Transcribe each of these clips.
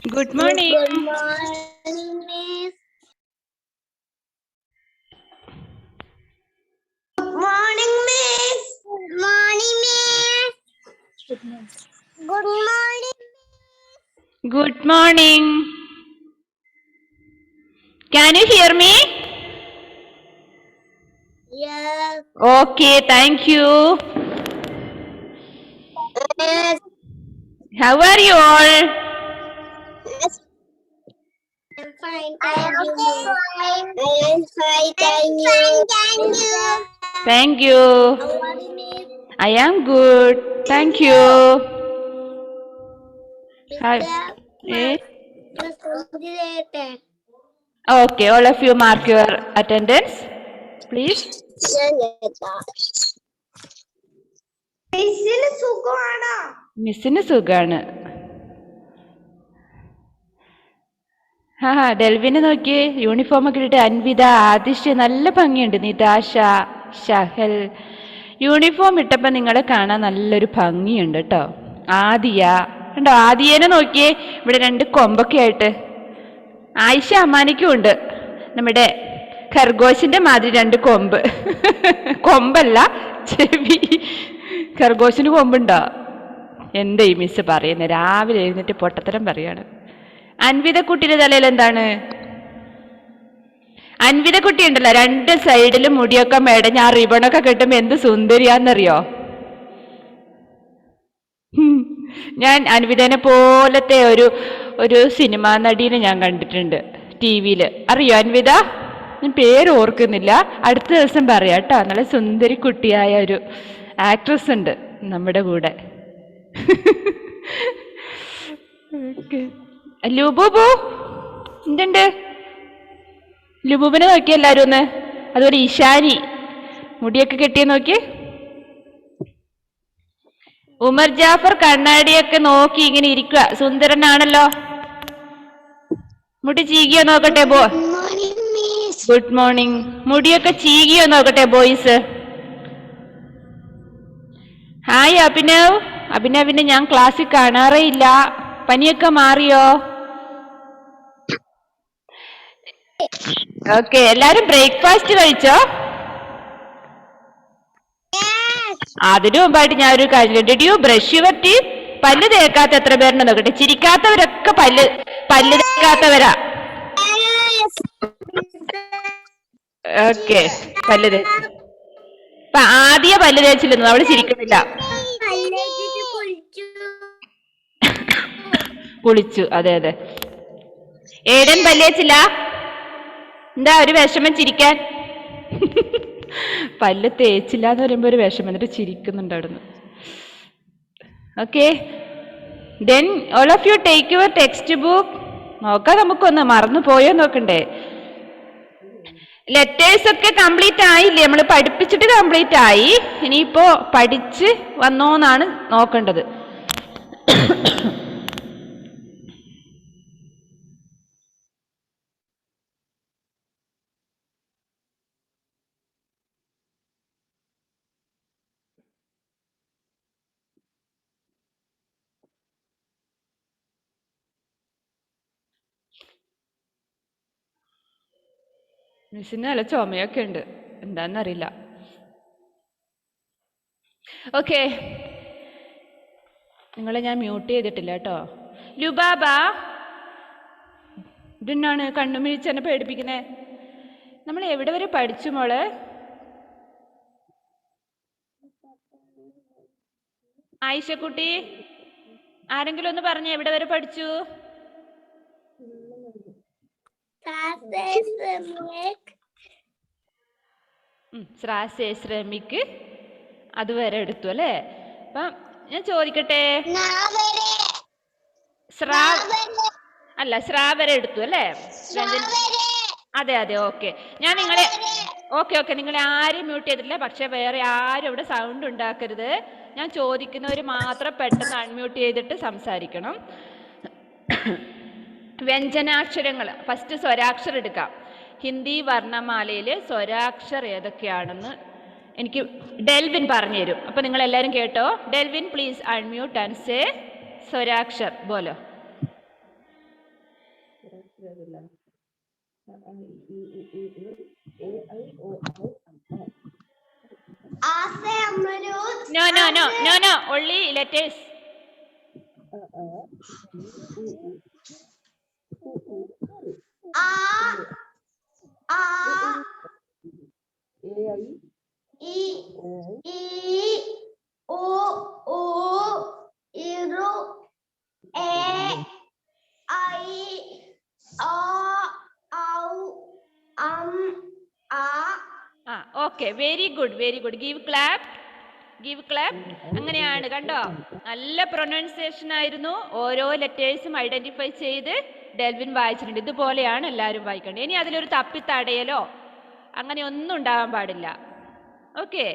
Good morning. Good morning, Miss. Good morning, Miss. Good morning, Miss. Good morning. Good morning. Can you hear me? Yes. Okay, thank you. Yes. How are you all? Yes. I'm fine, thank you. I'm fine, thank you. Thank you. How are you, Miss? I am good. Thank you. Hi. Eh? Okay, all of you mark your attendance, please. മിസ്സിന് സുഖാണ്. ഡെൽവിനെ നോക്കിയേ, uniform ഒക്കെ ഇട്ടിട്ട് അൻവിത, ആദിശ്യ, നല്ല ഭംഗിയുണ്ട്. Nithasha, Shahal, uniform ഇട്ടപ്പോൾ നിങ്ങളെ കാണാൻ നല്ലൊരു ഭംഗിയുണ്ട് കേട്ടോ. ആദിയ ഉണ്ടോ? ആദിയേനെ നോക്കിയേ, ഇവിടെ 2 കൊമ്പൊക്കെ ആയിട്ട്. ആയിഷ അമ്മാനിക്കും ഉണ്ട് നമ്മുടെ ഖർഗോശിന്റെ മാതിരി 2 കൊമ്പ്. കൊമ്പല്ല, ചെവി. ഖർഗോശിന് കൊമ്പുണ്ടോ? എന്താ ഈ മിസ് പറയുന്നത്? രാവിലെ എഴുന്നേറ്റ് പൊട്ടത്തരം പറയാണ്. അൻവിതക്കുട്ടിയുടെ തലയിൽ എന്താണ്? അൻവിതക്കുട്ടി ഉണ്ടല്ലോ, 2 സൈഡിലും മുടിയൊക്കെ മെടഞ്ഞ് ആ റിബണൊക്കെ കിട്ടുമ്പോ എന്ത് സുന്ദരിയാന്നറിയോ? ഞാൻ അൻവിതനെ പോലത്തെ ഒരു സിനിമാ നടീനെ ഞാൻ കണ്ടിട്ടുണ്ട് TV-ല്. അറിയോ അൻവിത? ഞാൻ പേര് ഓർക്കുന്നില്ല, അടുത്ത ദിവസം പറയാം കേട്ടോ. നല്ല സുന്ദരി കുട്ടിയായ ഒരു ആക്ട്രസ് ഉണ്ട് നമ്മുടെ കൂടെ. ലുബുബു എന്തുണ്ട്? ലുബുബിനെ നോക്കി എല്ലാരും ഒന്ന്. അതുപോലെ ഇഷാനി മുടിയൊക്കെ കെട്ടിയ നോക്കി. ഉമർ ജാഫർ കണ്ണാടിയൊക്കെ നോക്കി ഇങ്ങനെ ഇരിക്കുക, സുന്ദരനാണല്ലോ. മുടി ചീകിയോ നോക്കട്ടെ ഗുഡ് മോർണിംഗ്. മുടിയൊക്കെ ചീകിയോ നോക്കട്ടെ ബോയ്സ്. ഹായ് അഭിനവ്. അഭിനവിനെ ഞാൻ ക്ലാസ്സിൽ കാണാറേ ഇല്ല. പനിയൊക്കെ മാറിയോ? ഓക്കെ, എല്ലാരും ബ്രേക്ക്ഫാസ്റ്റ് കഴിച്ചോ? അതിനു മുമ്പായിട്ട് ഞാൻ ഒരു കാര്യം, did you brush your teeth? പല്ല് തേക്കാത്ത എത്ര പേരുണ്ട് നോക്കട്ടെ. ചിരിക്കാത്തവരൊക്കെ പല്ല് തേക്കാത്തവരാ. ഓക്കെ, പല്ല് തേച്ചു. ഇപ്പൊ ആദ്യ പല്ല് തേച്ചില്ലെന്നു, അവള് ചിരിക്കുന്നില്ല. കുളിച്ചു, അതെ അതെ. ഏടൻ പല്ല് തേച്ചില്ല? എന്താ ഒരു വിഷമം ചിരിക്കാൻ? പല്ല് തേച്ചില്ല എന്ന് പറയുമ്പോ ഒരു വിഷമം, എന്നിട്ട് ചിരിക്കുന്നുണ്ട് അവിടുന്ന്. Okay, then all of you take your text book. നോക്കാം നമുക്കൊന്ന്, മറന്നു പോയോ നോക്കണ്ടേ. ലെറ്റേഴ്സ് ഒക്കെ കംപ്ലീറ്റ് ആയില്ലേ? നമ്മൾ പഠിപ്പിച്ചിട്ട് കംപ്ലീറ്റ് ആയി. ഇനിയിപ്പോ പഠിച്ച് വന്നോന്നാണ് നോക്കേണ്ടത്. മിസ്സിന് നല്ല ചുമയൊക്കെ ഉണ്ട്, എന്താന്നറിയില്ല. ഓക്കെ, നിങ്ങളെ ഞാൻ മ്യൂട്ട് ചെയ്തിട്ടില്ല കേട്ടോ. ലുബാബ, ഇതെന്നാണ് കണ്ണുമിഴിച്ചെന്നെ പേടിപ്പിക്കുന്നേ? നമ്മൾ എവിടെ വരെ പഠിച്ചു മോളെ? ആയിഷക്കുട്ടി, ആരെങ്കിലും ഒന്ന് പറഞ്ഞേ, എവിടെ വരെ പഠിച്ചു? ശ്രമിക്ക് അതുവരെ എടുത്തു അല്ലേ? അപ്പം ഞാൻ ചോദിക്കട്ടെ, ശ്രാവരെ എടുത്തു അല്ലേ? അതെ അതെ, ഓക്കെ. ഞാൻ നിങ്ങളെ ഓക്കെ നിങ്ങളെ ആരും മ്യൂട്ട് ചെയ്തിട്ടില്ല. പക്ഷെ വേറെ ആരും ഇവിടെ സൗണ്ട് ഉണ്ടാക്കരുത്. ഞാൻ ചോദിക്കുന്നവർ മാത്രം പെട്ടെന്ന് അൺമ്യൂട്ട് ചെയ്തിട്ട് സംസാരിക്കണം. വ്യഞ്ജനാക്ഷരങ്ങൾ ഫസ്റ്റ് സ്വരാക്ഷരം എടുക്കാം. ഹിന്ദി വർണ്ണമാലയിൽ സ്വരാക്ഷർ ഏതൊക്കെയാണെന്ന് എനിക്ക് ഡെൽവിൻ പറഞ്ഞു തരും. അപ്പം നിങ്ങൾ എല്ലാവരും കേട്ടോ. Delvin please unmute and say സ്വരാക്ഷർ ബോലോ. No. Only letters. Okay, very good. Give clap. അങ്ങനെയാണ് കണ്ടോ, നല്ല പ്രൊനൗൺസിയേഷൻ ആയിരുന്നു. ഓരോ ലെറ്റേഴ്സും ഐഡന്റിഫൈ ചെയ്ത് ഡെൽവിൻ വായിച്ചിട്ടുണ്ട്. ഇതുപോലെയാണ് എല്ലാവരും വായിക്കേണ്ടത്. ഇനി അതിലൊരു തപ്പിത്തടയലോ അങ്ങനെ ഒന്നും ഉണ്ടാവാൻ പാടില്ല. ഓക്കെ,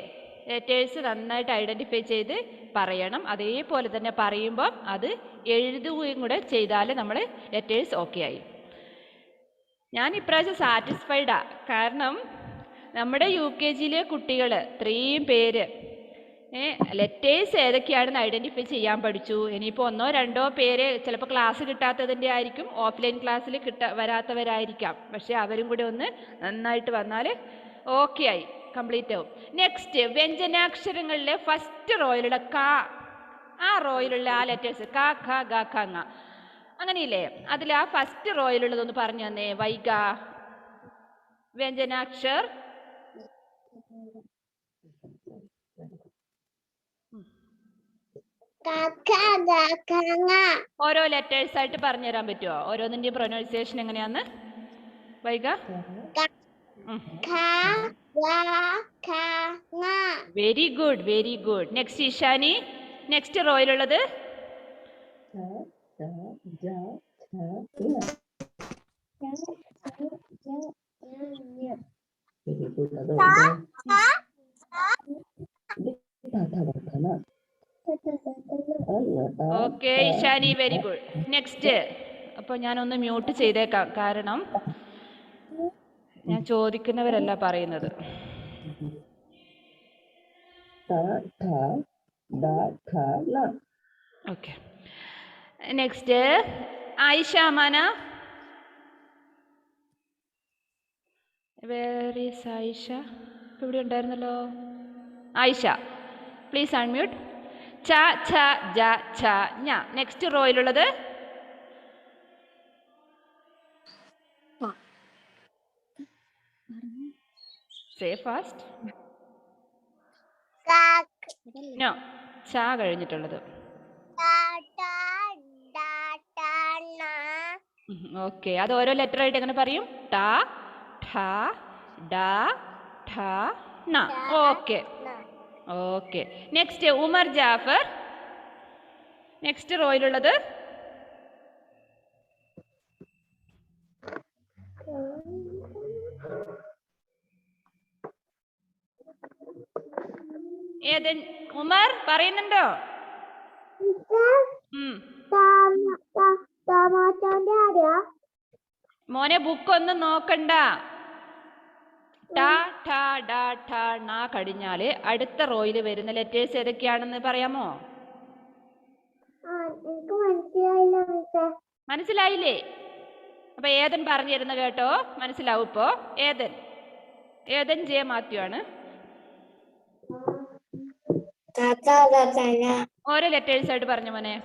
ലെറ്റേഴ്സ് നന്നായിട്ട് ഐഡന്റിഫൈ ചെയ്ത് പറയണം. അതേപോലെ തന്നെ പറയുമ്പം അത് എഴുതുകയും കൂടെ ചെയ്താൽ നമ്മൾ ലെറ്റേഴ്സ് ഓക്കെ ആയി. ഞാൻ ഇപ്രാവശ്യം സാറ്റിസ്ഫൈഡാ. കാരണം നമ്മുടെ UKG കുട്ടികൾ ഇത്രയും പേര് ലെറ്റേഴ്സ് ഏതൊക്കെയാണെന്ന് ഐഡൻറ്റിഫൈ ചെയ്യാൻ പഠിച്ചു. ഇനിയിപ്പോൾ 1-2 പേര് ചിലപ്പോൾ ക്ലാസ് കിട്ടാത്തതിൻ്റെ ആയിരിക്കും, ഓഫ്ലൈൻ ക്ലാസ്സിൽ വരാത്തവരായിരിക്കാം. പക്ഷേ അവരും കൂടെ ഒന്ന് നന്നായിട്ട് വന്നാൽ ഓക്കെ ആയി, കംപ്ലീറ്റ് ആവും. നെക്സ്റ്റ്, വ്യഞ്ജനാക്ഷരങ്ങളിലെ ഫസ്റ്റ് റോയിലുള്ള ക, ആ റോയിലുള്ള ആ ലെറ്റേഴ്സ് ക, ഖ, ഗ, ഖ, ങ, അങ്ങനെയില്ലേ? അതിൽ ആ ഫസ്റ്റ് റോയിലുള്ളതൊന്ന് പറഞ്ഞു തന്നേ വൈഗ. വ്യഞ്ജനാക്ഷർ ഓരോ ലെറ്റേഴ്സ് ആയിട്ട് പറഞ്ഞു തരാൻ പറ്റുമോ? ഓരോന്നിന്റെ പ്രൊനൗൺസിയേഷൻ എങ്ങനെയാന്ന് Vaiga? Very good. Next Ishani, next റോയിലുള്ളത് okay Ishani, very good. Next, അപ്പോൾ ഞാനൊന്ന് മ്യൂട്ട് ചെയ്തേക്കാം, കാരണം ഞാൻ ചോദിക്കുന്നവരല്ല പറയുന്നത്. Okay, next Ayisha Amana. Where is Ayisha? ഇവിടെ ഉണ്ടായിരുന്നല്ലോ. Ayisha, please unmute. ച, ഛ, ജ, ഛ, ഞ. നെക്സ്റ്റ് റോയിലുള്ളത് സേ ഫാസ്റ്റ്. നോ, ച കഴിഞ്ഞിട്ടുള്ളത്. ഓക്കെ, അത് ഓരോ ലെറ്റർ ആയിട്ട് എങ്ങനെ പറയും? ട, ഠ, ഡ, ഠ, ന. Okay. Next Umar Jafar, next റോയിലുള്ളത് ഏതൻ? ഉമർ പറയുന്നുണ്ടോ? മോനെ ബുക്ക് ഒന്നും നോക്കണ്ട. ട, ഠ, ഡ, ഠ, ണ കഴിഞ്ഞാല് അടുത്ത റോയിൽ വരുന്ന ലെറ്റേഴ്സ് ഏതൊക്കെയാണെന്ന് പറയാമോ? മനസ്സിലായില്ലേ? അപ്പൊ ഏതൻ പറഞ്ഞു തരുന്ന കേട്ടോ, മനസ്സിലാവും ഇപ്പോ. ഏതൻ ജെ മാത്യു ആണ്. ഓരോ ലെറ്റേഴ്സ് ആയിട്ട് പറഞ്ഞു മോനെ.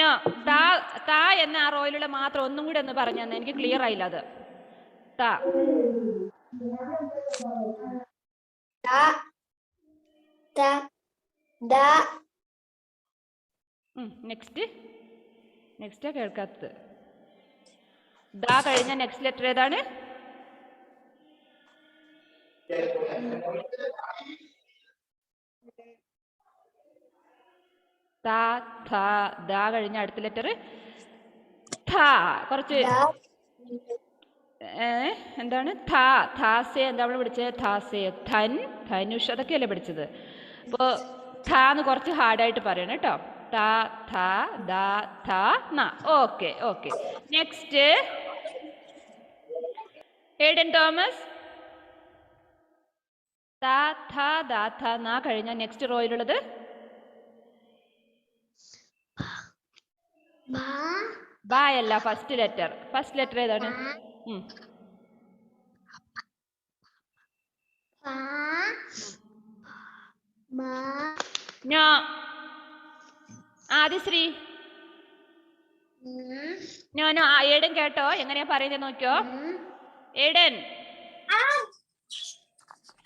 നോ. ത എന്ന ആ റോയിലുള്ള മാത്രം ഒന്നും കൂടി ഒന്ന് പറഞ്ഞു തന്നെ, എനിക്ക് ക്ലിയർ ആയില്ല അത്. നെക്സ്റ്റ് കേൾക്കാത്തത്. ദാ കഴിഞ്ഞ നെക്സ്റ്റ് ലെറ്റർ ഏതാണ്? ദാ കഴിഞ്ഞ അടുത്ത ലെറ്റർ ഥ. കുറച്ച് എന്താണ്? ഥാസേ എന്താ നമ്മൾ പഠിച്ചത്? ഥാസേ, ധനുഷ്, അതൊക്കെയല്ലേ പഠിച്ചത്. അപ്പോൾ ഥാന്ന് കുറച്ച് ഹാർഡായിട്ട് പറയണം കേട്ടോ. ത, ഥ, ദ, ഥ, ന. ഓക്കെ. Next Aiden Thomas. താ ഥ ദാ ഥ നാ കഴിഞ്ഞ നെക്സ്റ്റ് റോയിലുള്ളത് ബാ അല്ല, ഫസ്റ്റ് ലെറ്റർ ഏതാണ്? No. Adishree. No no. Aiden കേട്ടോ എങ്ങനെയാ പറയുന്നത് നോക്കിയോ. ഏഡൻ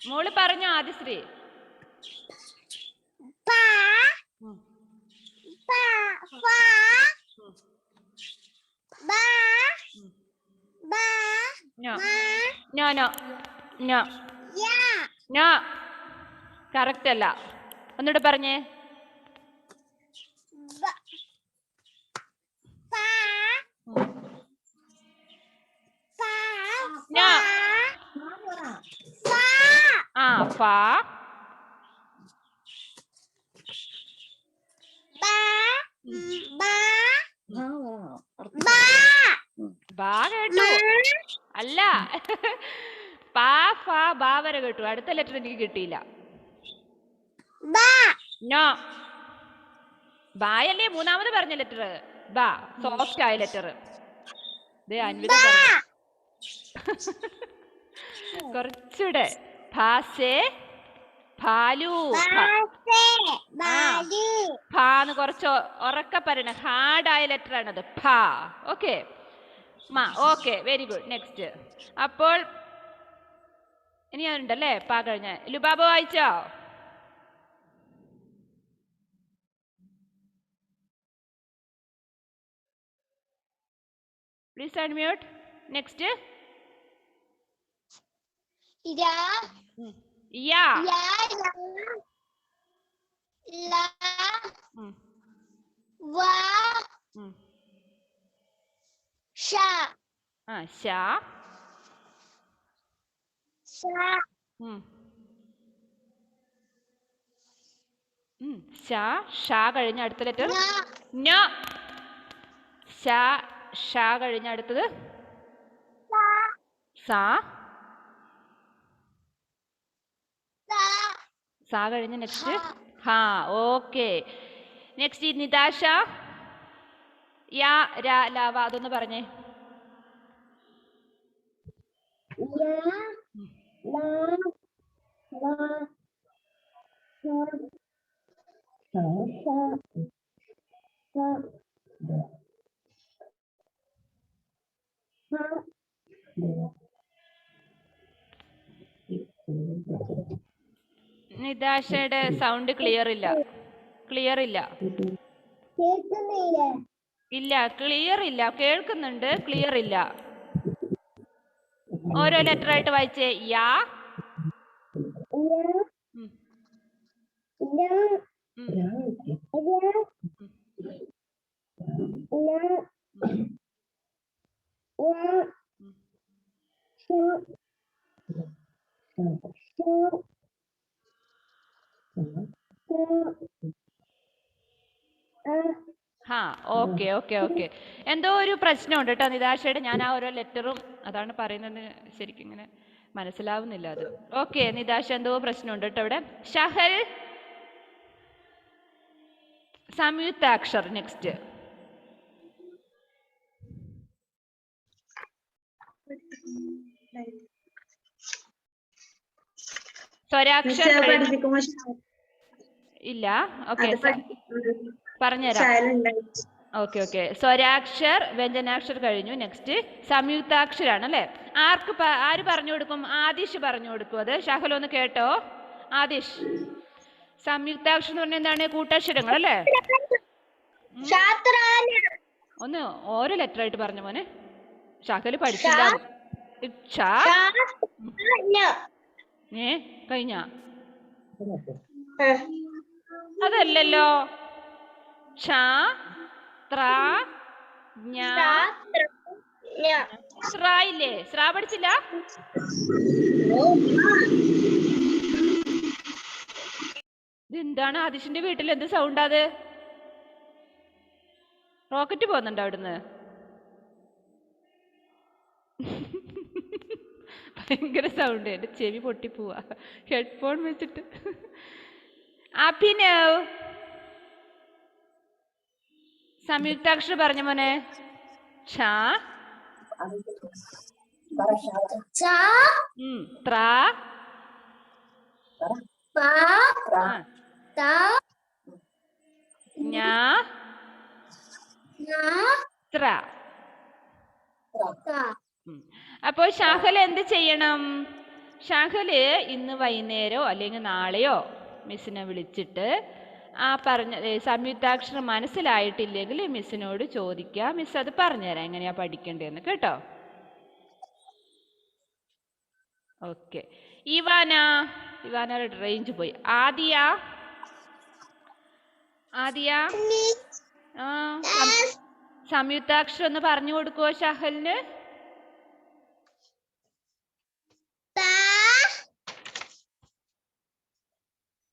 മോള് പറഞ്ഞോ. Adishree. No no no no, correct അല്ല. ഒന്നുകൂടെ പറഞ്ഞേ. നോ. ആ ഫാ. ബാ കേട്ടു അല്ല. പാ ഫാ ബാ വരെ കേട്ടു. അടുത്ത ലെറ്റർ എനിക്ക് കിട്ടിയില്ല. നോ. ബായല്ലേ മൂന്നാമത് പറഞ്ഞ ലെറ്റർ. ബാ സോഫ്റ്റ് ആയ ലെറ്റർ. അൻവിത കുറച്ചൂടെ. ഭാസേ ഭാലു. ഭാന്ന് കുറച്ച് ഉറക്ക പറയണ ഹാർഡായ ലെറ്റർ ആണത്. ഭാ. Okay okay, very good. Next. അപ്പോൾ ഇനി ഞാനുണ്ടല്ലേ പാ കഴിഞ്ഞ. ലുബാബ വായിച്ചോ? Please unmute. നെക്സ്റ്റ്. യാ. ഷാ. ഷാ. ഷാ കഴിഞ്ഞ അടുത്ത ലെറ്റർ നോ. ഷാ കഴിഞ്ഞ അടുത്തത് സാ. സാ കഴിഞ്ഞ നെക്സ്റ്റ് ഹാ. ഓക്കെ. നെക്സ്റ്റ് നിതാഷ. യാ രാ ലാവ അതൊന്ന് പറഞ്ഞേ. നിതാഷയുടെ സൗണ്ട് ക്ലിയർ ഇല്ല. ഇല്ല, ക്ലിയർ ഇല്ല. കേൾക്കുന്നുണ്ട്, ക്ലിയർ ഇല്ല. ഓരോ ലെറ്റർ ആയിട്ട് വായിച്ചേ. യാ. Okay okay okay. എന്തോ ഒരു പ്രശ്നമുണ്ട് കേട്ടോ നിതാഷയുടെ. ഞാൻ ആ ഓരോ ലെറ്ററും അതാണ് പറയുന്നത്, ശരിക്കും ഇങ്ങനെ മനസ്സിലാവുന്നില്ല അത്. ഓക്കെ നിതാഷ, എന്തോ പ്രശ്നമുണ്ട് കേട്ടോ ഇവിടെ. ഷഹൽ. സംയുക്താക്ഷർ. നെക്സ്റ്റ്. സ്വരാക്ഷർ ഇല്ല. ഓക്കെ പറഞ്ഞുതരാം. Okay okay. സ്വരാക്ഷർ വ്യഞ്ജനാക്ഷർ കഴിഞ്ഞു. നെക്സ്റ്റ് സംയുക്താക്ഷരാണ് അല്ലേ. ആര് പറഞ്ഞു കൊടുക്കും? ആദിഷ് പറഞ്ഞു കൊടുക്കും. അത് ഷഹൽ ഒന്ന് കേട്ടോ. ആദിഷ്, സംയുക്താക്ഷരം എന്ന് പറഞ്ഞാൽ എന്താണ്? കൂട്ടക്ഷരങ്ങൾ അല്ലേ. ഒന്ന് ഓരോ ലെറ്റർ ആയിട്ട് പറഞ്ഞു മോനെ. ഷഹല് പഠിച്ചില്ല. കഴിഞ്ഞ അതല്ലല്ലോ. ഇല്ലേ? സ്രാ പഠിച്ചില്ല? ഇതെന്താണ് ആദിഷിന്റെ വീട്ടിൽ എന്ത് സൗണ്ട്? അത് റോക്കറ്റ് പോകുന്നുണ്ടോ അവിടുന്ന്? ഭയങ്കര സൗണ്ട്, എൻ്റെ ചെവി പൊട്ടിപ്പോവാ ഹെഡ്ഫോൺ വെച്ചിട്ട്. അഭിനവ്, സംയുക്താക്ഷരം പറഞ്ഞ മോനെ. ഛ, cha, ത്ര, pa, ആ, ta, ഞാ, na, ത്ര. ta. അപ്പോൾ ഷാഹൽ എന്ത് ചെയ്യണം? ഷാഹല് ഇന്ന് വൈകുന്നേരമോ അല്ലെങ്കിൽ നാളെയോ മിസ്സിനെ വിളിച്ചിട്ട് ആ പറഞ്ഞ സംയുക്താക്ഷരം മനസ്സിലായിട്ടില്ലെങ്കിൽ മിസ്സിനോട് ചോദിക്കുക, മിസ് അത് പറഞ്ഞുതരാം എങ്ങനെയാ പഠിക്കേണ്ടതെന്ന്, കേട്ടോ. ഓക്കെ. ഇവാനയുടെ റേഞ്ച് പോയി. ആദിയ, ആ സംയുക്താക്ഷരം ഒന്ന് പറഞ്ഞു കൊടുക്കുവോ ഷാഹലിന്? Ta,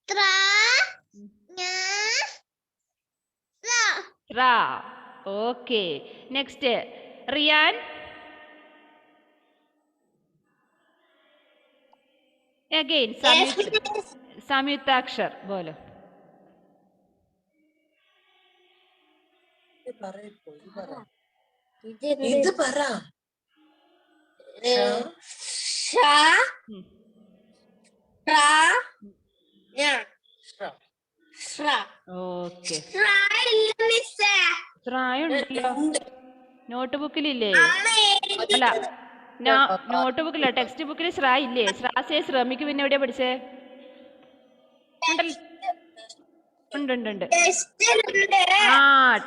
tra, nya, ra. റാ. ഓക്കെ. നെക്സ്റ്റ് റിയാൻ. അഗെയിൻ സംയുക്താക്ഷർ ബോലോ. ഇത് പറ. ഷ, ട്ര, ഞ്ഞ, ശ്ര. ഓക്കെ. ശ്ര ഇല്ല മിസ്സേ. ത്രായുണ്ടല്ലോ, നോട്ട് ബുക്കിലില്ലേ? അല്ല, നോട്ട് ബുക്കില്ല, ടെക്സ്റ്റ് ബുക്കിൽ ശ്രാ ഇല്ലേ? ശ്രാസേ ശ്രമിക്ക് പിന്നെ എവിടെയാ പഠിച്ചേ? ഉണ്ട്. ആ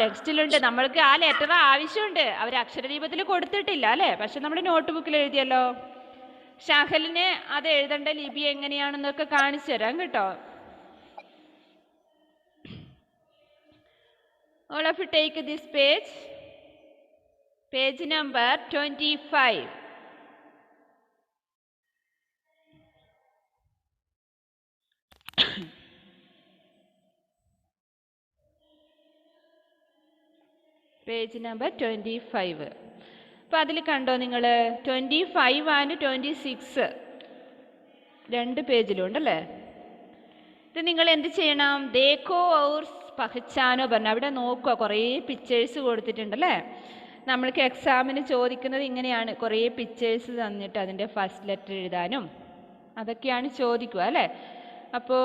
ടെക്സ്റ്റിലുണ്ട്. നമ്മൾക്ക് ആ ലെറ്റർ ആവശ്യമുണ്ട്, അവർ അക്ഷരദീപത്തിൽ കൊടുത്തിട്ടില്ല അല്ലേ? പക്ഷെ നമ്മുടെ നോട്ട് ബുക്കിൽ എഴുതിയല്ലോ. ഷാഹലിന് അത് എഴുതേണ്ട ലിപി എങ്ങനെയാണെന്നൊക്കെ കാണിച്ചു തരാം കേട്ടോ. All of you take this page number 25. Page number 25. അപ്പോൾ അതിൽ കണ്ടോ നിങ്ങൾ 25 ആൻഡ് 26 രണ്ട് പേജിലുണ്ടല്ലേ? ഇത് നിങ്ങൾ എന്ത് ചെയ്യണം? ദേഖോ ഔർ പഹച്ചാനോ പറഞ്ഞ അവിടെ നോക്കുക, കുറേ പിക്ചേഴ്സ് കൊടുത്തിട്ടുണ്ടല്ലേ? നമ്മൾക്ക് എക്സാമിന് ചോദിക്കുന്നത് ഇങ്ങനെയാണ്, കുറേ പിക്ചേഴ്സ് തന്നിട്ട് അതിൻ്റെ ഫസ്റ്റ് ലെറ്റർ എഴുതാനും അതൊക്കെയാണ് ചോദിക്കുക അല്ലേ? അപ്പോൾ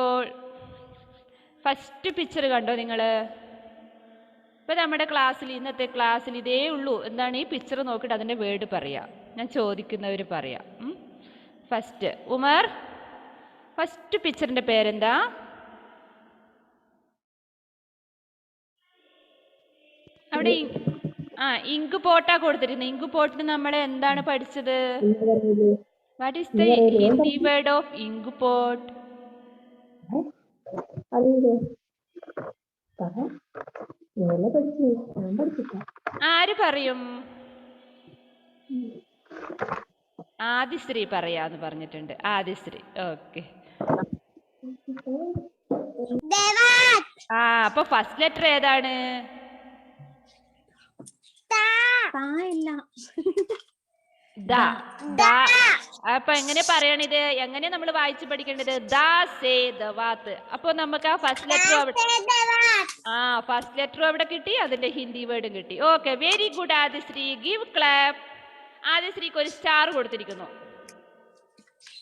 ഫസ്റ്റ് പിക്ചർ കണ്ടോ നിങ്ങൾ? ഇപ്പോൾ നമ്മുടെ ക്ലാസ്സിൽ, ഇന്നത്തെ ക്ലാസ്സിൽ ഇതേ ഉള്ളൂ. എന്താണ് ഈ പിക്ചർ നോക്കിയിട്ട് അതിൻ്റെ വേർഡ് പറയാം, ഞാൻ ചോദിക്കുന്നവർ പറയാം. ഫസ്റ്റ് ഉമർ, ഫസ്റ്റ് പിക്ചറിൻ്റെ പേരെന്താ? അവിടെ ഇങ്ക് പോട്ടാ കൊടുത്തിരുന്നത്. ഇങ്ക് പോട്ടിന് നമ്മൾ എന്താണ് പഠിച്ചത്? What is the Hindi word of ink pot? ആര് പറയും? ആദിശ്രീ പറയാന്ന് പറഞ്ഞിട്ടുണ്ട്. ആദിശ്രീ. ഓക്കെ. അപ്പൊ ഫസ്റ്റ് ലെറ്റർ ഏതാണ്? അപ്പൊ എങ്ങനെ പറയണിത്? എങ്ങനെ നമ്മൾ വായിച്ചു പഠിക്കേണ്ടത്? അപ്പൊ നമുക്ക് ആ ഫസ്റ്റ് ലെറ്റർ അവിടെ കിട്ടി, അതിന്റെ ഹിന്ദി വേർഡും കിട്ടി. Okay, very good Adishree. Give clap. ആദിശ്രീക്ക് ഒരു സ്റ്റാർ കൊടുത്തിരിക്കുന്നു.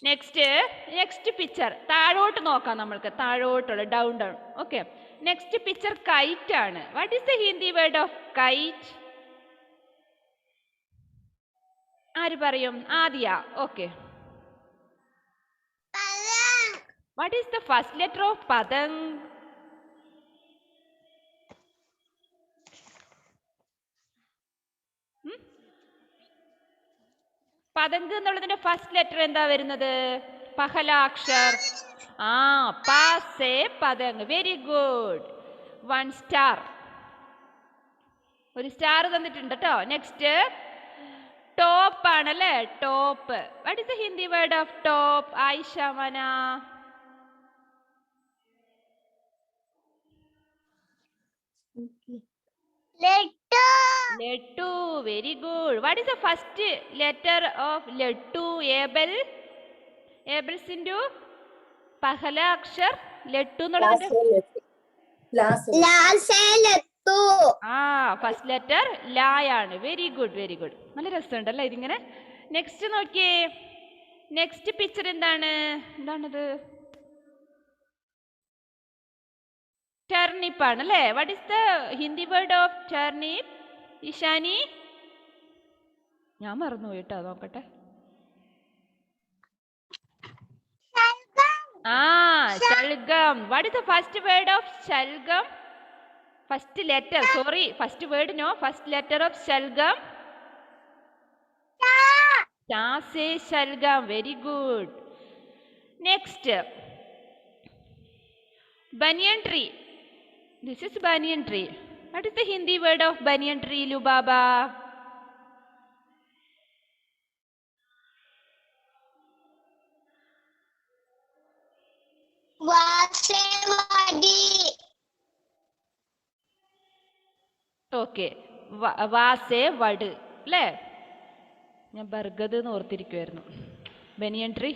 നെക്സ്റ്റ് പിക്ചർ താഴോട്ട് നോക്കാം, നമ്മൾക്ക് താഴോട്ടുള്ള down. Okay, next picture kite ആണ്. What is the Hindi word of kite? ആര് പറയും? Adiya. Okay. What is the first letter of patang? പതംഗ് എന്നുള്ളതിന്റെ ഫസ്റ്റ് ലെറ്റർ എന്താ വരുന്നത്? പഹലാക്ഷർ. പാസേ പതംഗ്. Very good, 1 star. ഒരു സ്റ്റാർ തന്നിട്ടുണ്ട് കേട്ടോ. നെക്സ്റ്റ് ടോപ്പ് ആണല്ലേ? Top. What is the Hindi word of top? Ayesha മന. Lettu. Very good. What is the first letter of Lettu? Abel. Abel Sindhu. Pahla Akshar. Lettu എന്നുള്ളതിന്റെ ഫസ്റ്റ് ലെറ്റർ ലായാണ്. Very good, very good. നല്ല രസമുണ്ടല്ലേ ഇതിങ്ങനെ. Next നോക്കിയേ. Next picture എന്താണിത്? Turnip ആണ് അല്ലേ? What is the Hindi word of turnip? Ishani, ഞാൻ മറന്നുപോയി കേട്ടോ, നോക്കട്ടെ. ശൽഗം. What is the first word of shalgam? First letter, sorry, first word no, first letter of shalgam. ശൽഗം. Very good. Next banyan tree. This is banyan tree. What is the Hindi word of banyan tree, Lubaba? Okay. വാസേ വട് അല്ലേ? ഞാൻ ബർഗത് എന്ന് ഓർത്തിരിക്കുമായിരുന്നു. ബനിയൻ tree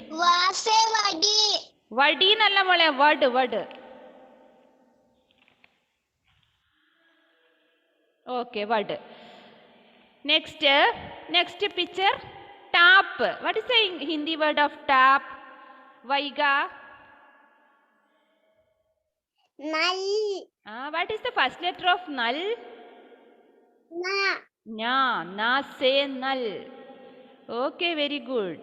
വടി എന്നല്ല മോളെ, വട് വട്. Okay, വട്. Next picture tap. What is the Hindi word of tap? Vaiga. What is the first letter of nal? നാ സേ നൽ. Okay, very good.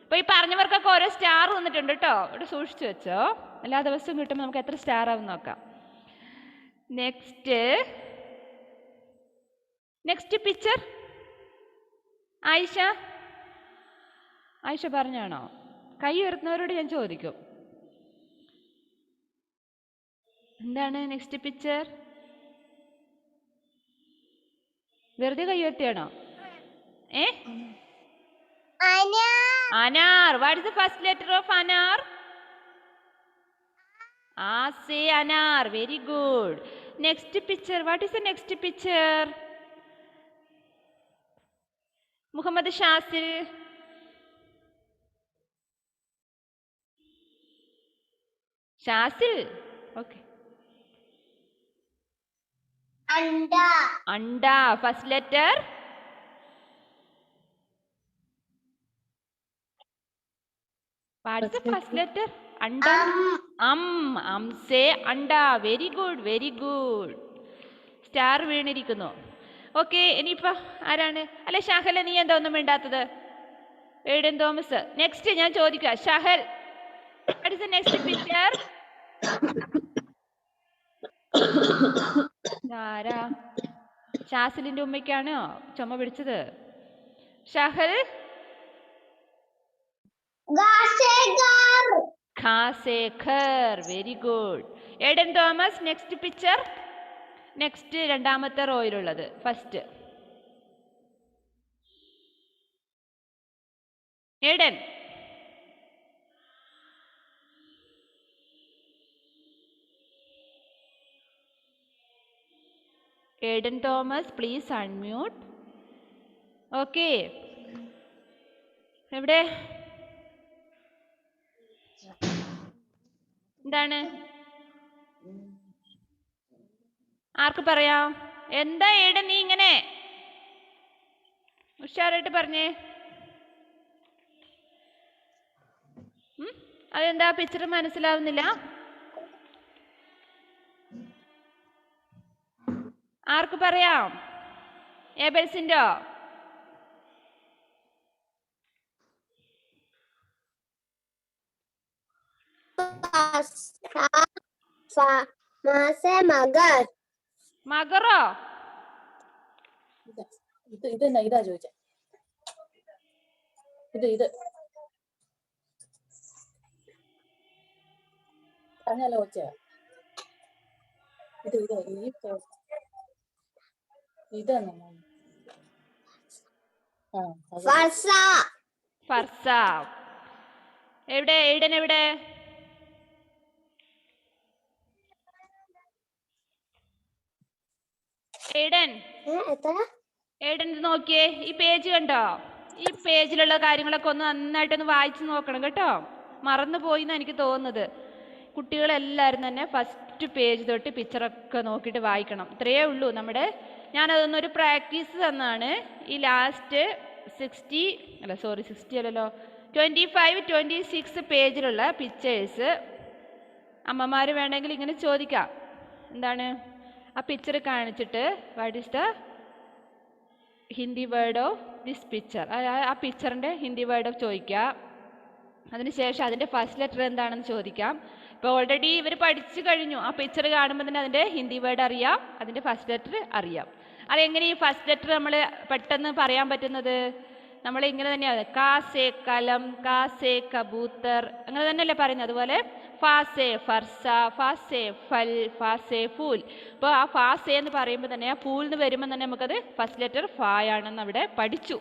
അപ്പൊ ഈ പറഞ്ഞവർക്കൊക്കെ ഓരോ സ്റ്റാർ വന്നിട്ടുണ്ട് കേട്ടോ, ഇവിടെ സൂക്ഷിച്ചു വെച്ചോ. എല്ലാ ദിവസവും കിട്ടുമ്പോൾ നമുക്ക് എത്ര സ്റ്റാർ ആവും നോക്കാം. നെക്സ്റ്റ് പിക്ചർ ആയിഷ പറഞ്ഞാണോ? കൈ ഉയർത്തുന്നവരോട് ഞാൻ ചോദിക്കും. എന്താണ് നെക്സ്റ്റ് പിക്ചർ? വെറുതെ കൈ ഉയർത്തിയാണോ? അനാർ. What is the first letter of anar? Say anar. Very good. Next picture. What is the next picture? Muhammad Shazil. Okay. അണ്ട. ഫസ്റ്റ് ലെറ്റർ ഫസ്റ്റ് ലെറ്റർ അണ്ട. Say anda. Very good, very good. Star വീണിരിക്കുന്നു. ഓക്കെ, ഇനിയിപ്പോ ആരാണ്? അല്ലെ ഷഹൽ, നീ എന്താ ഒന്നും വേണ്ടാത്തത്? Aiden Thomas. നെക്സ്റ്റ് ഞാൻ ചോദിക്കുക, Shahal, what is the next picture? ആരാ? ഷാസിലിന്റെ ഉമ്മയ്ക്കാണോ ചുമ പിടിച്ചത്? ഷഹൽ. ഖാസേഖർ. Very good. Aiden Thomas, next picture. Next രണ്ടാമത്തെ റോയിലുള്ളത് first. Aiden. Aiden Thomas, please unmute. Okay, എവിടെ? എന്താണ്? ആർക്ക് പറയാം? എന്താ എയ്ഡൻ നീ ഇങ്ങനെ? ഉഷാറായിട്ട് പറഞ്ഞേ. അതെന്താ പിക്ചർ മനസ്സിലാവുന്നില്ല? ആർക്ക് പറയാം? ഏബൽസിൻ്റോ? മകറോ? ഇതാ ചോദിച്ച. ഇത് പറഞ്ഞല്ലോ കൊച്ച. ഇതാണ് ഫർസ. എവിടെ എയ്ഡൻ? എവിടെ? ഏഡൻ ഏഡൻ ഇത് നോക്കിയേ, ഈ പേജ് കണ്ടോ? ഈ പേജിലുള്ള കാര്യങ്ങളൊക്കെ ഒന്ന് നന്നായിട്ടൊന്ന് വായിച്ചു നോക്കണം കേട്ടോ. മറന്നു പോയി എന്നാണ് എനിക്ക് തോന്നുന്നത്. കുട്ടികളെല്ലാവരും തന്നെ ഫസ്റ്റ് പേജ് തൊട്ട് പിക്ചറൊക്കെ നോക്കിയിട്ട് വായിക്കണം. ഇത്രയേ ഉള്ളൂ നമ്മുടെ. ഞാനതൊന്നൊരു പ്രാക്ടീസ് തന്നാണ്. ഈ ലാസ്റ്റ് 60 അല്ലല്ലോ 25, 26 പേജിലുള്ള പിക്ചേഴ്സ് അമ്മമാർ വേണമെങ്കിൽ ഇങ്ങനെ ചോദിക്കാം. എന്താണ് ആ പിക്ചർ കാണിച്ചിട്ട് what is the Hindi word of this picture, ആ പിക്ചറിൻ്റെ ഹിന്ദി വേർഡ് ഓഫ് ചോദിക്കുക. അതിനുശേഷം അതിൻ്റെ ഫസ്റ്റ് ലെറ്റർ എന്താണെന്ന് ചോദിക്കാം. ഇപ്പോൾ ഓൾറെഡി ഇവർ പഠിച്ചു കഴിഞ്ഞു. ആ പിക്ചർ കാണുമ്പോൾ തന്നെ അതിൻ്റെ ഹിന്ദി വേർഡ് അറിയാം, അതിൻ്റെ ഫസ്റ്റ് ലെറ്റർ അറിയാം. അതെങ്ങനെ ഈ ഫസ്റ്റ് ലെറ്റർ നമ്മൾ പെട്ടെന്ന് പറയാൻ പറ്റുന്നത്? നമ്മൾ ഇങ്ങനെ തന്നെയാണ്, കാ സേ കലം, കാ സേ കബൂത്തർ, അങ്ങനെ തന്നെയല്ലേ പറയുന്നത്. അതുപോലെ ഫാ സേ ഫർസ, ഫാ സേ ഫൽ, ഫാ സേ ഫൂൽ. അപ്പോൾ ആ ഫാ സേ എന്ന് പറയുമ്പോൾ തന്നെ ആ ഫൂൽ എന്ന് വരുമ്പോൾ തന്നെ നമുക്കത് ഫസ്റ്റ് ലെറ്റർ ഫാ ആണെന്ന് അവിടെ പഠിച്ചു.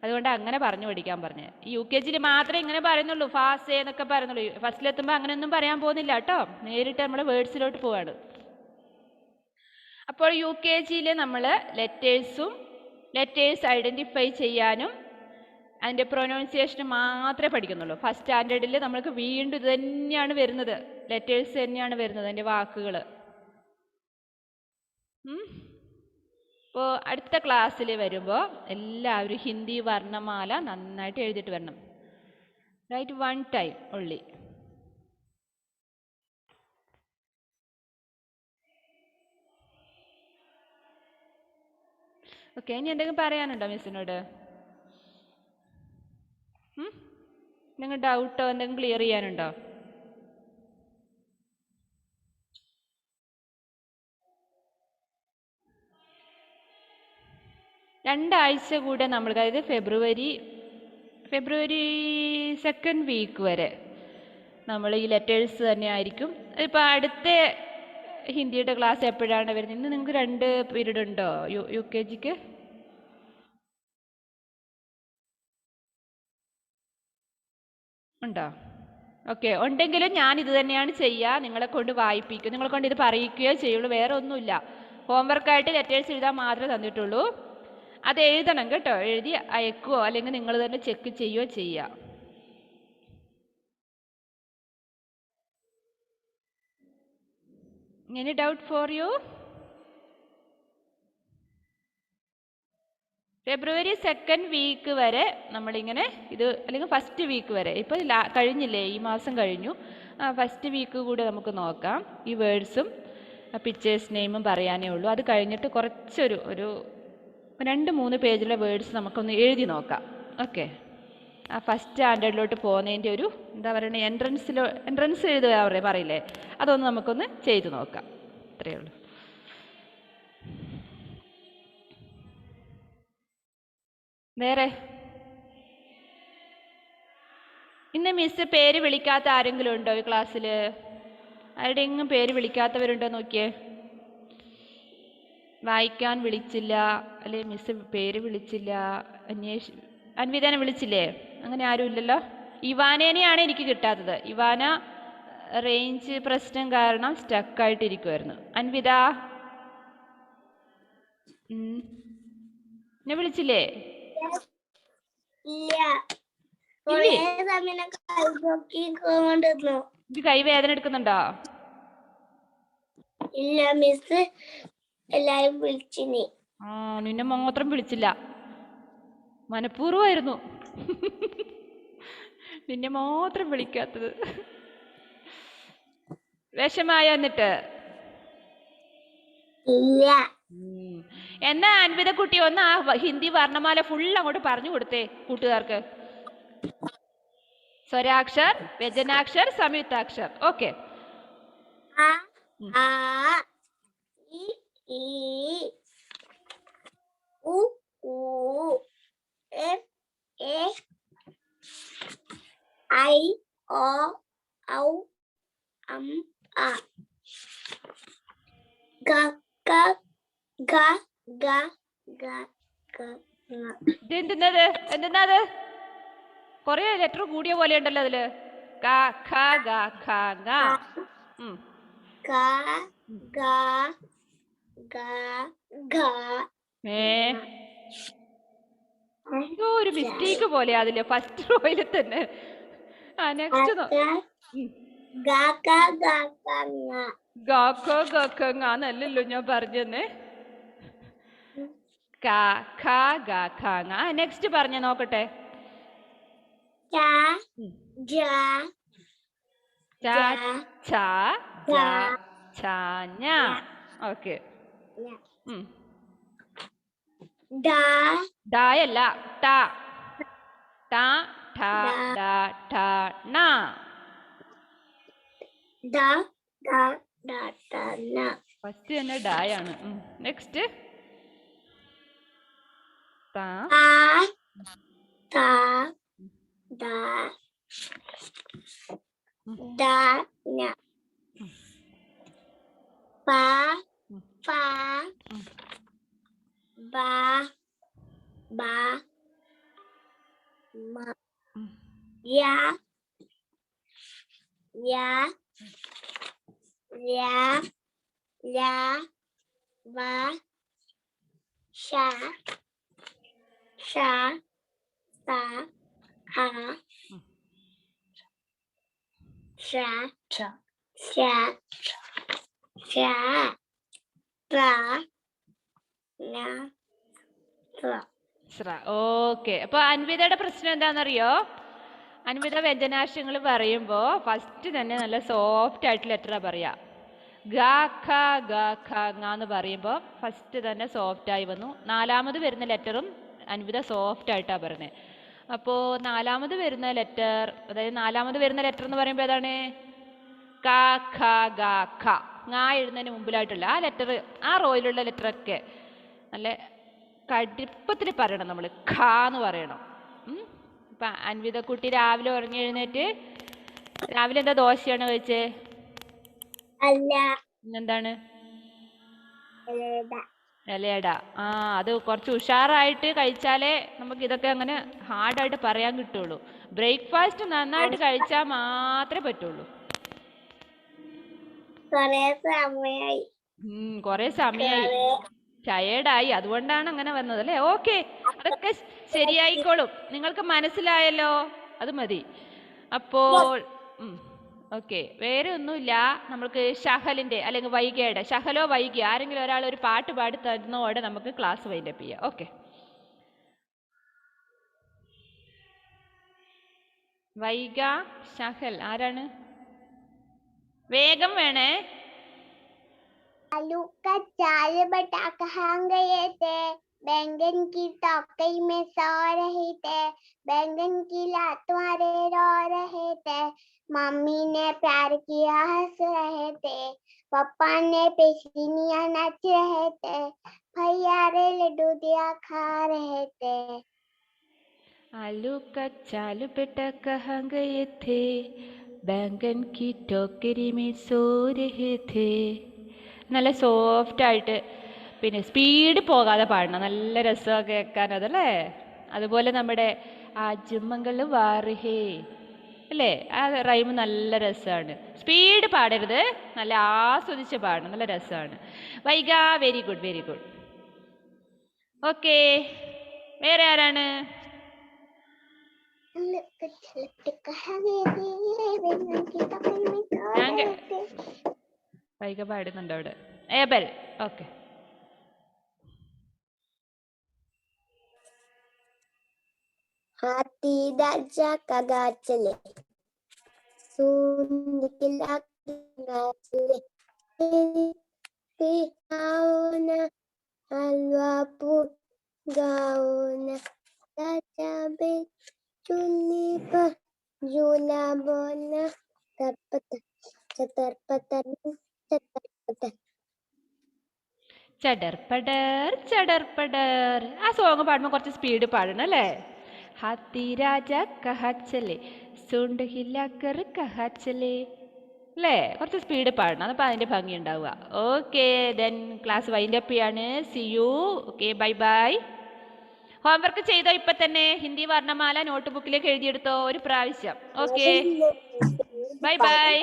അതുകൊണ്ട് അങ്ങനെ പറഞ്ഞു പഠിക്കാൻ പറഞ്ഞ്. ഈ UKG മാത്രമേ ഇങ്ങനെ പറയുന്നുള്ളൂ, ഫാ സേ എന്നൊക്കെ പറയുന്നുള്ളൂ. ഫസ്റ്റിലെത്തുമ്പോൾ അങ്ങനെയൊന്നും പറയാൻ പോകുന്നില്ല കേട്ടോ. നേരിട്ട് നമ്മൾ വേർഡ്സിലോട്ട് പോവാണ്. അപ്പോൾ UKG നമ്മൾ ലെറ്റേഴ്സ് ഐഡൻറ്റിഫൈ ചെയ്യാനും അതിൻ്റെ പ്രൊനൗൺസിയേഷനും മാത്രമേ പഠിക്കുന്നുള്ളൂ. ഫസ്റ്റ് സ്റ്റാൻഡേർഡിൽ നമ്മൾക്ക് വീണ്ടും ഇത് തന്നെയാണ് വരുന്നത്, ലെറ്റേഴ്സ് തന്നെയാണ് വരുന്നത്, അതിൻ്റെ വാക്കുകൾ. അപ്പോൾ അടുത്ത ക്ലാസ്സിൽ വരുമ്പോൾ എല്ലാവരും ഹിന്ദി വർണ്ണമാല നന്നായിട്ട് എഴുതിയിട്ട് വരണം. Right 1 time only. ഓക്കെ, ഇനി എന്തെങ്കിലും പറയാനുണ്ടോ മിസ്സിനോട്? എന്തെങ്കിലും ഡൗട്ടോ എന്തെങ്കിലും ക്ലിയർ ചെയ്യാനുണ്ടോ? രണ്ടാഴ്ച കൂടെ നമ്മൾ, അതായത് ഫെബ്രുവരി 2nd വീക്ക് വരെ നമ്മൾ ഈ ലെറ്റേഴ്സ് തന്നെ ആയിരിക്കും. ഇപ്പോൾ അടുത്ത ഹിന്ദിയുടെ ക്ലാസ് എപ്പോഴാണ് വരുന്നത്? ഇന്ന് നിങ്ങൾക്ക് 2 പീരീഡ് ഉണ്ടോ UKGക്ക്? ഉണ്ടോ? ഓക്കെ, ഉണ്ടെങ്കിലും ഞാൻ ഇത് തന്നെയാണ് ചെയ്യുക, നിങ്ങളെ കൊണ്ട് വായിപ്പിക്കും, നിങ്ങളെ കൊണ്ട് ഇത് പറയിക്കുകയോ ചെയ്യുള്ളൂ, വേറെ ഒന്നുമില്ല. ഹോംവർക്കായിട്ട് ലെറ്റേഴ്സ് എഴുതാൻ മാത്രമേ തന്നിട്ടുള്ളൂ. അത് എഴുതണം കേട്ടോ, എഴുതി അയക്കുകയോ അല്ലെങ്കിൽ നിങ്ങൾ തന്നെ ചെക്ക് ചെയ്യുകയോ ചെയ്യുക. Any doubt for you? ഫെബ്രുവരി 2nd വീക്ക് വരെ നമ്മളിങ്ങനെ ഇത്, അല്ലെങ്കിൽ ഫസ്റ്റ് വീക്ക് വരെ. ഇപ്പോൾ കഴിഞ്ഞില്ലേ, ഈ മാസം കഴിഞ്ഞു. ഫസ്റ്റ് വീക്ക് കൂടെ നമുക്ക് നോക്കാം. ഈ വേർഡ്സും പിക്ചേഴ്സ് നെയിമും പറയാനേ ഉള്ളൂ. അത് കഴിഞ്ഞിട്ട് കുറച്ചൊരു 2-3 പേജിലെ വേർഡ്സ് നമുക്കൊന്ന് എഴുതി നോക്കാം. ഓക്കെ, ആ ഫസ്റ്റ് സ്റ്റാൻഡേർഡിലോട്ട് പോകുന്നതിൻ്റെ ഒരു എന്താ പറയുക, എൻട്രൻസ് എഴുതുക പറയില്ലേ, അതൊന്ന് നമുക്കൊന്ന് ചെയ്തു നോക്കാം. അത്രയേ ഉള്ളൂ. വേറെ ഇന്ന് മിസ് പേര് വിളിക്കാത്ത ആരെങ്കിലും ഉണ്ടോ ഈ ക്ലാസ്സിൽ? ആരുടെയെങ്കിലും പേര് വിളിക്കാത്തവരുണ്ടോ നോക്കിയേ. വായിക്കാൻ വിളിച്ചില്ല, അല്ലെ മിസ് പേര് വിളിച്ചില്ല, അൻവിതനെ വിളിച്ചില്ലേ? അങ്ങനെ ആരും ഇല്ലല്ലോ. ഇവാനേനെയാണ് എനിക്ക് കിട്ടാത്തത്. ഇവാന റേഞ്ച് പ്രശ്നം കാരണം സ്റ്റക്കായിട്ടിരിക്കുമായിരുന്നു. അൻവിത എന്നെ വിളിച്ചില്ലേ? കൈ വേദന എടുക്കുന്നുണ്ടോ? ഇല്ല മിസ്, എല്ലാരും വിളിച്ചിനി. നിന്നെ മാത്രം വിളിച്ചില്ല, മനഃപൂർവ്വമായിരുന്നു നിന്നെ മാത്രം വിളിക്കാത്തത്. വിഷമായ എന്നിട്ട്? എന്നാ അൻവിത കുട്ടി ഒന്ന് ആ ഹിന്ദി വർണ്ണമാല ഫുൾ അങ്ങോട്ട് പറഞ്ഞു കൊടുത്തേ കൂട്ടുകാർക്ക്. സ്വരാക്ഷർ, വ്യഞ്ജനാക്ഷർ, സംയുക്താക്ഷർ. ഓക്കെ, I O ഔ ആ ഗ ഗ ഗ ഗ ഗ ഗ. എന്തെന്നത്? എന്തെന്നത്? കൊറേ ലെറ്റർ കൂടിയ പോലെ ഉണ്ടല്ലോ അതില്. ക ഖ ഗ ഖ ഗ. ഗ ഗ ga, ga, ഏ എന്തോ ഒരു മിസ്റ്റേക്ക് പോലെ അതില് ഫസ്റ്റ് റോയില് തന്നെ. ആ next ga, ga, ga, ga, nga. ഗാക്കോ ഗാക്കങ്ങാന്നല്ലല്ലോ ഞാൻ പറഞ്ഞെന്ന്. കാ ഖാ ഗാ ഖാ ങ. നെക്സ്റ്റ് പറഞ്ഞ നോക്കട്ടെ. Cha, ja, ചാ ja, ഛാ ജാ ja, ഛാ ഞ. ഓക്കെ. ja. Da, ഡായല്ല ടാ. ടാ ഠാ da, ഡാ ഠാ ണ. da, da, da, da, na. First തന്നെ ഡായാണ്. നെക്സ്റ്റ് താ Ta, ta, da, da, na. Pa, fa, ba, ba, ma. Ya, ya, ya, ya, va, sha, sha, sa, ha, sha, ക്ഷ sha, sha, tra, na, tra. Okay. അപ്പൊ അൻവിതയുടെ പ്രശ്നം എന്താണെന്നറിയോ? അൻവിത വ്യഞ്ജനാക്ഷരങ്ങൾ പറയുമ്പോൾ first തന്നെ നല്ല soft ആയിട്ട് ലെറ്ററാ പറയാ. ഗ ഖ ഗ ഖ ങ എന്ന് പറയുമ്പോൾ ഫസ്റ്റ് തന്നെ സോഫ്റ്റ് ആയി വന്നു. നാലാമത് വരുന്ന ലെറ്ററും അൻവിത സോഫ്റ്റ് ആയിട്ടാണ് പറയുന്നത്. അപ്പോൾ നാലാമത് വരുന്ന ലെറ്റർ, അതായത് നാലാമത് വരുന്ന ലെറ്റർ എന്ന് പറയുമ്പോൾ ഏതാണ്? ക ഖ ഗ ഖ. ങ എഴുതുന്നതിന് മുമ്പിലായിട്ടുള്ള ആ ലെറ്റർ, ആ റോയിലുള്ള ലെറ്ററൊക്കെ നല്ല കടുപ്പത്തിൽ പറയണം. നമ്മൾ ഖ എന്ന് പറയണം. ഇപ്പം അൻവിതക്കുട്ടി രാവിലെ ഉറങ്ങി എഴുന്നേറ്റ് രാവിലെ എന്താ ദോശയാണ് കഴിച്ചേ? അല്ല, പിന്നെന്താണ്? ഇലട. ഇലയട. ആ, അത് കുറച്ച് ഉഷാറായിട്ട് കഴിച്ചാലേ നമുക്ക് ഇതൊക്കെ അങ്ങനെ ഹാർഡായിട്ട് പറയാൻ കിട്ടുള്ളൂ. ബ്രേക്ക്ഫാസ്റ്റ് നന്നായിട്ട് കഴിച്ചാൽ മാത്രമേ പറ്റുള്ളൂ. കുറേ സമയമായി, ടയേർഡായി, അതുകൊണ്ടാണ് അങ്ങനെ വന്നത് അല്ലേ? ഓക്കെ, അതൊക്കെ ശരിയായിക്കോളും. നിങ്ങൾക്ക് മനസ്സിലായല്ലോ, അത് മതി. അപ്പോൾ ഓക്കെ, വേറെ ഒന്നുമില്ല. നമ്മൾക്ക് ഷഹലിൻ്റെ അല്ലെങ്കിൽ വൈഗയുടെ, ഷഹലോ വൈഗി ആരെങ്കിലും ഒരാൾ ഒരു പാട്ട് പാടി തരുന്നതോടെ നമുക്ക് ക്ലാസ് വൈൻഡപ്പ് ചെയ്യാം. ഓക്കെ, വൈഗ, ഷഹൽ ആരാണ്? വേഗം വേണേ. आलू का चाल बटा कहाँ गए थे? बैंगन की टोकरी में सो रहे थे। बैंगन की लात मारे रो रहे थे। मम्मी ने प्यार किया हंस रहे थे। पापा ने पेशनियां नाच रहे थे। भैया रे लड्डू दिया खा रहे थे। आलू का चाल बेटा कहाँ गए थे? बैंगन की टोकरी में सो रहे थे. നല്ല സോഫ്റ്റ് ആയിട്ട്, പിന്നെ സ്പീഡ് പോകാതെ പാടണം. നല്ല രസമൊക്കെ കേൾക്കാൻ അതല്ലേ. അതുപോലെ നമ്മുടെ ആജുമംഗൾ വാറുഹേ അല്ലേ, ആ റൈം നല്ല രസമാണ്. സ്പീഡ് പാടരുത്, നല്ല ആസ്വദിച്ച് പാടണം, നല്ല രസമാണ്. Vaiga, very good, very good. Okay, വേറെ ആരാണ്? വൈഗ പാടുന്നുണ്ട് അവിടെ. Abel, okay. हाथी राजा का चले, सुन के चले, आओ ना हलवा पूर गाओ ना, राजा बे चुन्नी पर झूला बोना, तरपतर चतरपतर चतरपतर. ചടർപടർ ചടർപടർ. ആ സോങ് പാടുമ്പോൾ കുറച്ച് സ്പീഡ് പാടണം അല്ലേ? ഹാത്തി രാജ കഹാച്ചലെ സുണ്ട് ഹില്ലാക്കർ കഹാച്ചലെ അല്ലേ? കുറച്ച് സ്പീഡ് പാടണം, അപ്പോൾ അതിൻ്റെ ഭംഗി ഉണ്ടാവുക. ഓക്കെ, ദെൻ ക്ലാസ് വൈൻഡപ്പ് ചെയ്യാണ്. See you. Okay, bye bye. Homework ചെയ്തോ? ഇപ്പം തന്നെ ഹിന്ദി വർണ്ണമാല നോട്ട് ബുക്കിലേക്ക് എഴുതിയെടുത്തോ ഒരു പ്രാവശ്യം. Okay, bye by.